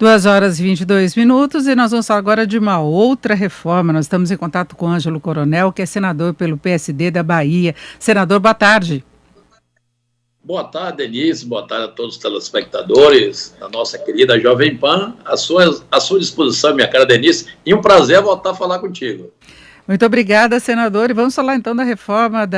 2h22 e nós vamos falar agora de uma outra reforma. Nós estamos em contato com o Ângelo Coronel, que é senador pelo PSD da Bahia. Senador, boa tarde. Boa tarde, Denise. Boa tarde a todos os telespectadores da nossa querida Jovem Pan. À sua disposição, minha cara Denise, e um prazer voltar a falar contigo. Muito obrigada, senador. E vamos falar então da reforma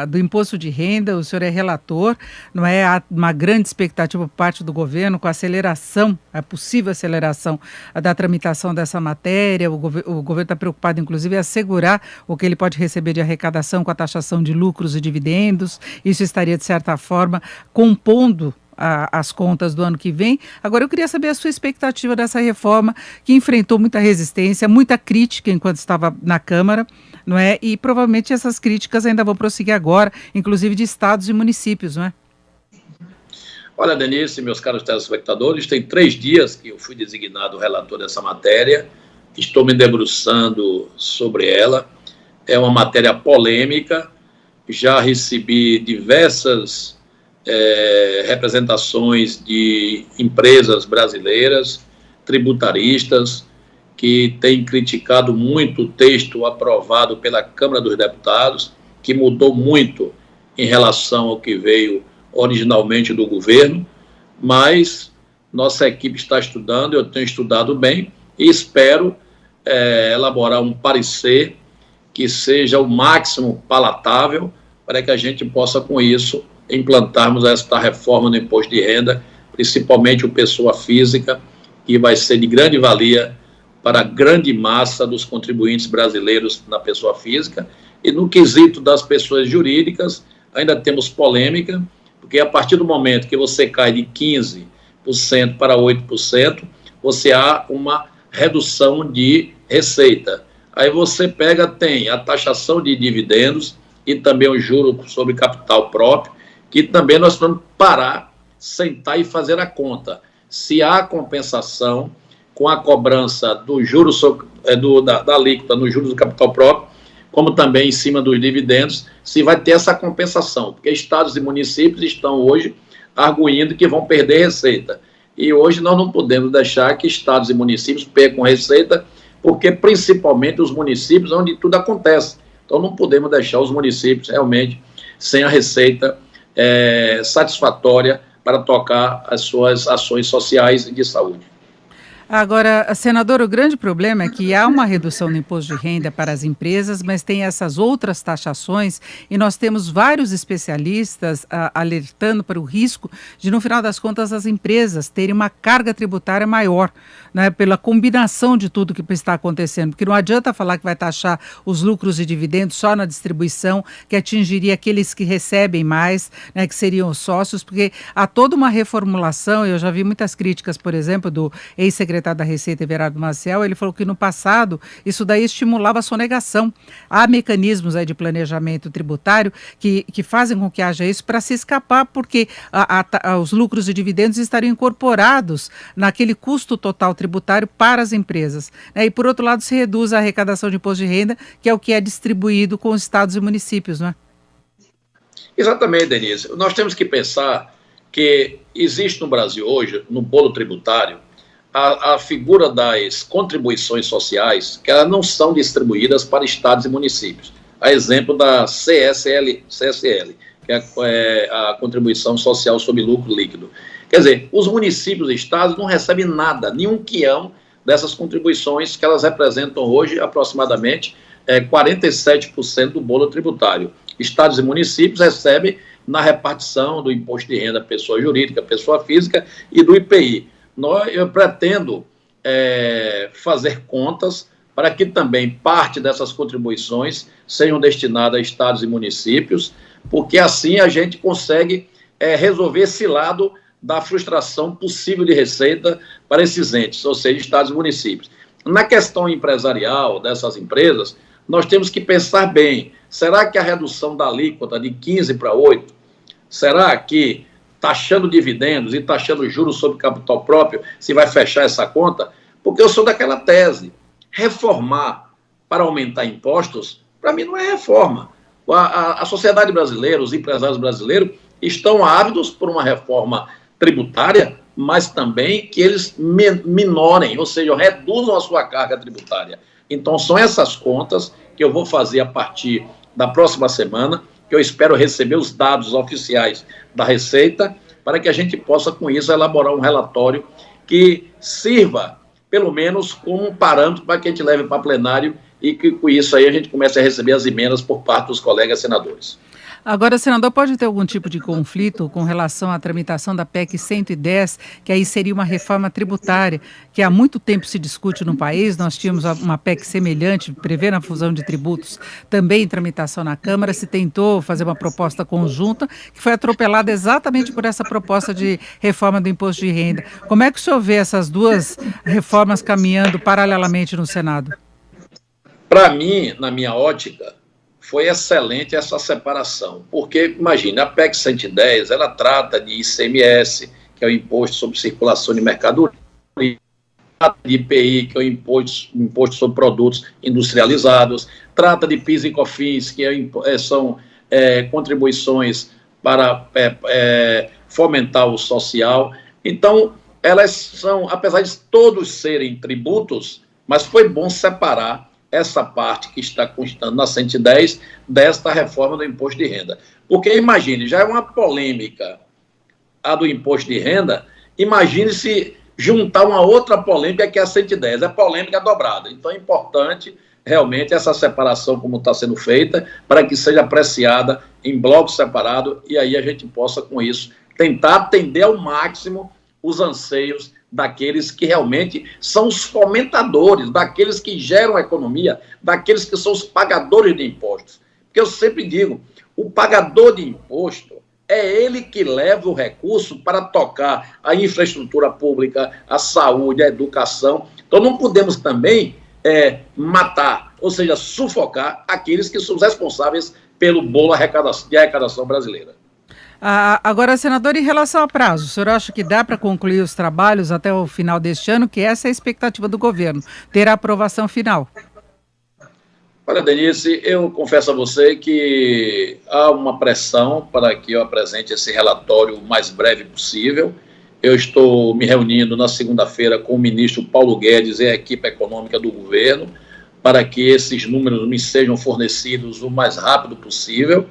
do imposto de renda. O senhor é relator, não é? Há uma grande expectativa por parte do governo com a possível aceleração da tramitação dessa matéria. O governo está preocupado, inclusive, em assegurar o que ele pode receber de arrecadação com a taxação de lucros e dividendos. Isso estaria, de certa forma, compondo as contas do ano que vem. Agora, eu queria saber a sua expectativa dessa reforma, que enfrentou muita resistência, muita crítica enquanto estava na Câmara, não é? E provavelmente essas críticas ainda vão prosseguir agora, inclusive de estados e municípios, não é? Olha, Denise, meus caros telespectadores, tem 3 dias que eu fui designado relator dessa matéria, estou me debruçando sobre ela. É uma matéria polêmica, já recebi diversas representações de empresas brasileiras, tributaristas, que têm criticado muito o texto aprovado pela Câmara dos Deputados, que mudou muito em relação ao que veio originalmente do governo, mas nossa equipe está estudando, eu tenho estudado bem e espero elaborar um parecer que seja o máximo palatável para que a gente possa, com isso, implantarmos esta reforma no imposto de renda, principalmente o pessoa física, que vai ser de grande valia para a grande massa dos contribuintes brasileiros na pessoa física. E no quesito das pessoas jurídicas, ainda temos polêmica, porque a partir do momento que você cai de 15% para 8%, você há uma redução de receita. Aí você tem a taxação de dividendos e também o juro sobre capital próprio, que também nós vamos parar, sentar e fazer a conta. Se há compensação com a cobrança do juro da alíquota no juros do capital próprio, como também em cima dos dividendos, se vai ter essa compensação, porque estados e municípios estão hoje arguindo que vão perder receita. E hoje nós não podemos deixar que estados e municípios percam receita, porque principalmente os municípios onde tudo acontece. Então não podemos deixar os municípios realmente sem a receita satisfatória para tocar as suas ações sociais e de saúde. Agora, senador, o grande problema é que há uma redução no imposto de renda para as empresas, mas tem essas outras taxações e nós temos vários especialistas alertando para o risco de, no final das contas, as empresas terem uma carga tributária maior, né, pela combinação de tudo que está acontecendo, porque não adianta falar que vai taxar os lucros e dividendos só na distribuição, que atingiria aqueles que recebem mais, né, que seriam os sócios, porque há toda uma reformulação. Eu já vi muitas críticas, por exemplo, do ex-secretário da Receita, Everardo Maciel. Ele falou que no passado isso daí estimulava a sonegação. Há mecanismos aí de planejamento tributário que fazem com que haja isso para se escapar, porque os lucros e dividendos estariam incorporados naquele custo total tributário para as empresas, né? E por outro lado se reduz a arrecadação de imposto de renda, que é o que é distribuído com os estados e municípios, não é? Exatamente, Denise. Nós temos que pensar que existe no Brasil hoje, no bolo tributário, a figura das contribuições sociais, que elas não são distribuídas para estados e municípios. A exemplo da CSL, que é a contribuição social sobre lucro líquido. Quer dizer, os municípios e estados não recebem nada, nenhum quião dessas contribuições, que elas representam hoje aproximadamente 47% do bolo tributário. Estados e municípios recebem na repartição do imposto de renda pessoa jurídica, pessoa física e do IPI. Eu pretendo fazer contas para que também parte dessas contribuições sejam destinadas a estados e municípios, porque assim a gente consegue resolver esse lado da frustração possível de receita para esses entes, ou seja, estados e municípios. Na questão empresarial dessas empresas, nós temos que pensar bem, será que a redução da alíquota de 15 para 8, será que taxando dividendos e taxando juros sobre capital próprio, se vai fechar essa conta? Porque eu sou daquela tese, reformar para aumentar impostos, para mim não é reforma. A sociedade brasileira, os empresários brasileiros estão ávidos por uma reforma tributária mas também que eles minorem, ou seja, reduzam a sua carga tributária. Então, são essas contas que eu vou fazer a partir da próxima semana, que eu espero receber os dados oficiais da Receita, para que a gente possa, com isso, elaborar um relatório que sirva, pelo menos, como um parâmetro para que a gente leve para plenário e que, com isso, aí a gente comece a receber as emendas por parte dos colegas senadores. Agora, senador, pode ter algum tipo de conflito com relação à tramitação da PEC 110, que aí seria uma reforma tributária, que há muito tempo se discute no país. Nós tínhamos uma PEC semelhante, prevendo a fusão de tributos, também em tramitação na Câmara. Se tentou fazer uma proposta conjunta, que foi atropelada exatamente por essa proposta de reforma do imposto de renda. Como é que o senhor vê essas duas reformas caminhando paralelamente no Senado? Para mim, na minha ótica, foi excelente essa separação, porque, imagine, a PEC 110, ela trata de ICMS, que é o Imposto sobre Circulação de Mercadoria, trata de IPI, que é o Imposto sobre Produtos Industrializados, trata de PIS e COFINS, que são contribuições para fomentar o social. Então, elas são, apesar de todos serem tributos, mas foi bom separar essa parte que está constando na 110 desta reforma do imposto de renda. Porque, imagine, já é uma polêmica a do imposto de renda, imagine se juntar uma outra polêmica que é a 110, é polêmica dobrada. Então é importante realmente essa separação como está sendo feita, para que seja apreciada em blocos separados e aí a gente possa, com isso, tentar atender ao máximo os anseios daqueles que realmente são os fomentadores, daqueles que geram a economia, daqueles que são os pagadores de impostos. Porque eu sempre digo, o pagador de imposto é ele que leva o recurso para tocar a infraestrutura pública, a saúde, a educação. Então não podemos também matar, ou seja, sufocar aqueles que são os responsáveis pelo bolo de arrecadação brasileira. Agora, senador, em relação a prazo, o senhor acha que dá para concluir os trabalhos até o final deste ano, que essa é a expectativa do governo, ter a aprovação final? Olha, Denise, eu confesso a você que há uma pressão para que eu apresente esse relatório o mais breve possível. Eu estou me reunindo na segunda-feira com o ministro Paulo Guedes e a equipe econômica do governo para que esses números me sejam fornecidos o mais rápido possível.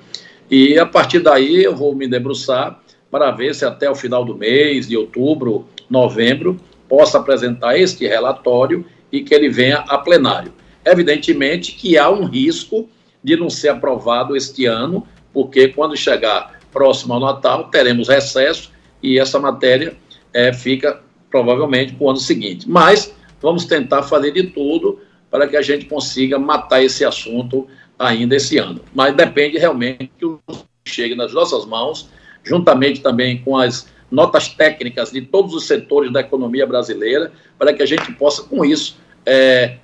E, a partir daí, eu vou me debruçar para ver se até o final do mês, de outubro, novembro, possa apresentar este relatório e que ele venha a plenário. Evidentemente que há um risco de não ser aprovado este ano, porque quando chegar próximo ao Natal, teremos recesso e essa matéria fica provavelmente para o ano seguinte. Mas vamos tentar fazer de tudo para que a gente consiga matar esse assunto ainda esse ano, mas depende realmente que o chegue nas nossas mãos, juntamente também com as notas técnicas de todos os setores da economia brasileira, para que a gente possa, com isso,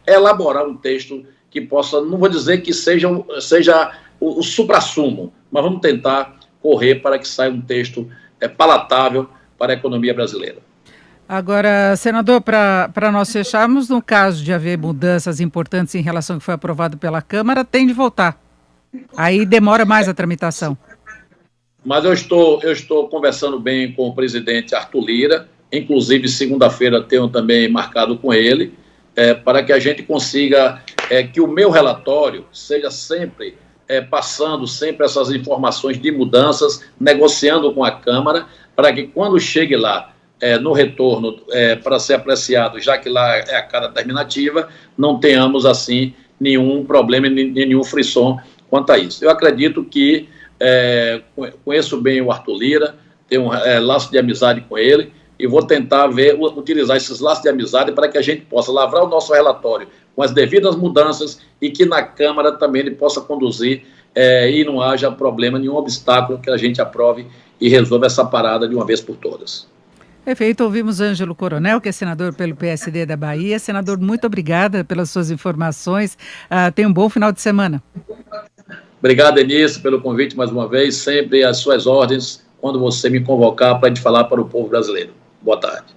elaborar um texto que possa, não vou dizer que seja o suprassumo, mas vamos tentar correr para que saia um texto palatável para a economia brasileira. Agora, senador, para nós fecharmos, no caso de haver mudanças importantes em relação ao que foi aprovado pela Câmara, tem de votar. Aí demora mais a tramitação. Mas eu estou conversando bem com o presidente Arthur Lira, inclusive segunda-feira tenho também marcado com ele, para que a gente consiga que o meu relatório seja sempre passando sempre essas informações de mudanças, negociando com a Câmara, para que quando chegue lá, no retorno para ser apreciado, já que lá é a cada terminativa, não tenhamos, assim, nenhum problema, nenhum frisson quanto a isso. Eu acredito que conheço bem o Arthur Lira, tenho um laço de amizade com ele, e vou tentar utilizar esses laços de amizade para que a gente possa lavrar o nosso relatório com as devidas mudanças e que na Câmara também ele possa conduzir e não haja problema, nenhum obstáculo que a gente aprove e resolva essa parada de uma vez por todas. Perfeito, ouvimos Ângelo Coronel, que é senador pelo PSD da Bahia. Senador, muito obrigada pelas suas informações. Tenha um bom final de semana. Obrigado, Denise, pelo convite mais uma vez. Sempre às suas ordens, quando você me convocar para a gente falar para o povo brasileiro. Boa tarde.